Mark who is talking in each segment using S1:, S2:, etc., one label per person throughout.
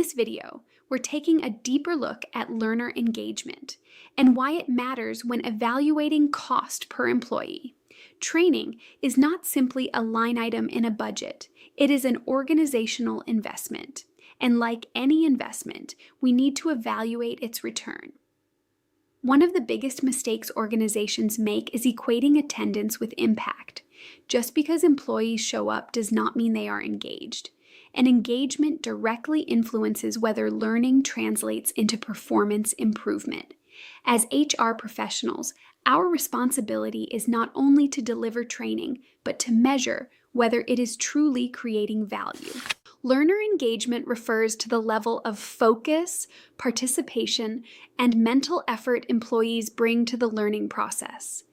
S1: this video, we're taking a deeper look at learner engagement and why it matters when evaluating cost per employee. Training is not simply a line item in a budget, it is an organizational investment. And like any investment, we need to evaluate its return. One of the biggest mistakes organizations make is equating attendance with impact. Just because employees show up does not mean they are engaged. And engagement directly influences whether learning translates into performance improvement. As HR professionals, our responsibility is not only to deliver training, but to measure whether it is truly creating value. Learner engagement refers to the level of focus, participation, and mental effort employees bring to the learning process.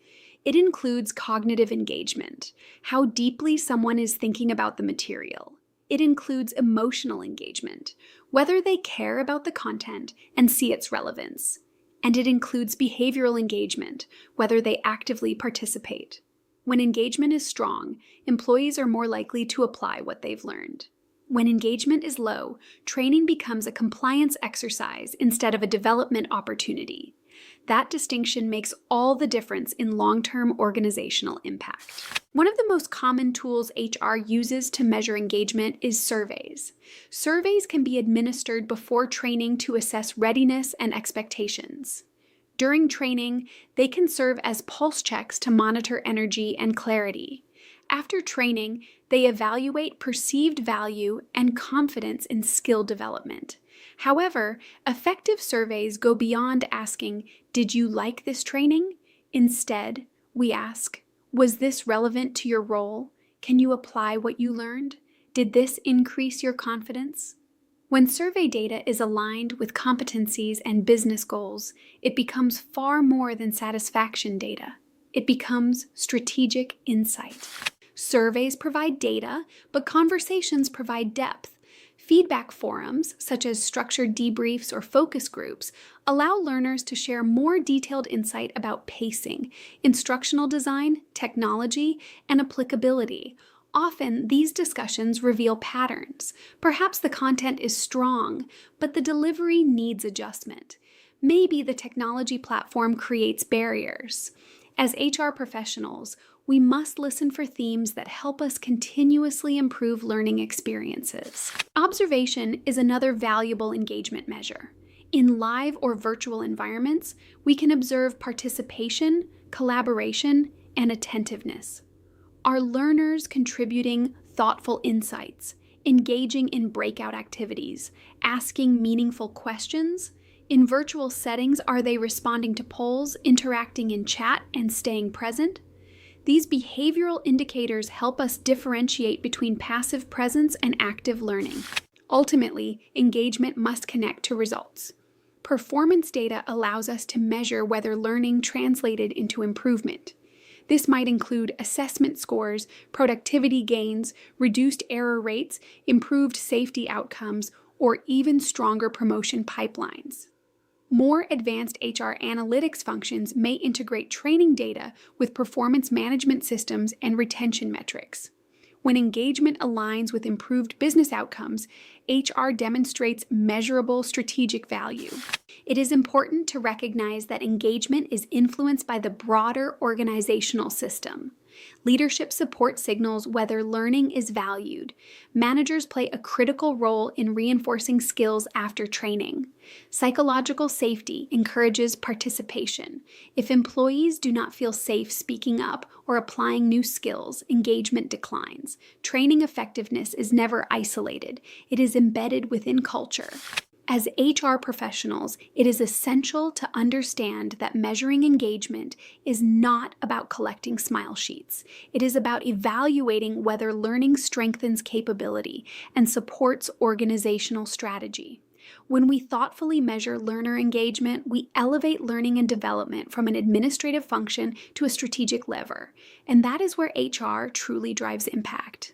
S1: It includes cognitive engagement, how deeply someone is thinking about the material. It includes emotional engagement, whether they care about the content and see its relevance. And it includes behavioral engagement, whether they actively participate. When engagement is strong, employees are more likely to apply what they've learned. When engagement is low, training becomes a compliance exercise instead of a development opportunity. That distinction makes all the difference in long-term organizational impact. One of the most common tools HR uses to measure engagement is surveys. Surveys can be administered before training to assess readiness and expectations. During training, they can serve as pulse checks to monitor energy and clarity. After training, they evaluate perceived value and confidence in skill development. However, effective surveys go beyond asking, "Did you like this training?" Instead, we ask, "Was this relevant to your role? Can you apply what you learned? Did this increase your confidence?" When survey data is aligned with competencies and business goals, it becomes far more than satisfaction data. It becomes strategic insight. Surveys provide data, but conversations provide depth. Feedback forums, such as structured debriefs or focus groups, allow learners to share more detailed insight about pacing, instructional design, technology, and applicability. Often, these discussions reveal patterns. Perhaps the content is strong, but the delivery needs adjustment. Maybe the technology platform creates barriers. As HR professionals, we must listen for themes that help us continuously improve learning experiences. Observation is another valuable engagement measure. In live or virtual environments, we can observe participation, collaboration, and attentiveness. Are learners contributing thoughtful insights, engaging in breakout activities, asking meaningful questions? In virtual settings, are they responding to polls, interacting in chat, and staying present? These behavioral indicators help us differentiate between passive presence and active learning. Ultimately, engagement must connect to results. Performance data allows us to measure whether learning translated into improvement. This might include assessment scores, productivity gains, reduced error rates, improved safety outcomes, or even stronger promotion pipelines. More advanced HR analytics functions may integrate training data with performance management systems and retention metrics. When engagement aligns with improved business outcomes, HR demonstrates measurable strategic value. It is important to recognize that engagement is influenced by the broader organizational system. Leadership support signals whether learning is valued. Managers play a critical role in reinforcing skills after training. Psychological safety encourages participation. If employees do not feel safe speaking up or applying new skills, engagement declines. Training effectiveness is never isolated. It is embedded within culture. As HR professionals, it is essential to understand that measuring engagement is not about collecting smile sheets. It is about evaluating whether learning strengthens capability and supports organizational strategy. When we thoughtfully measure learner engagement, we elevate learning and development from an administrative function to a strategic lever, and that is where HR truly drives impact.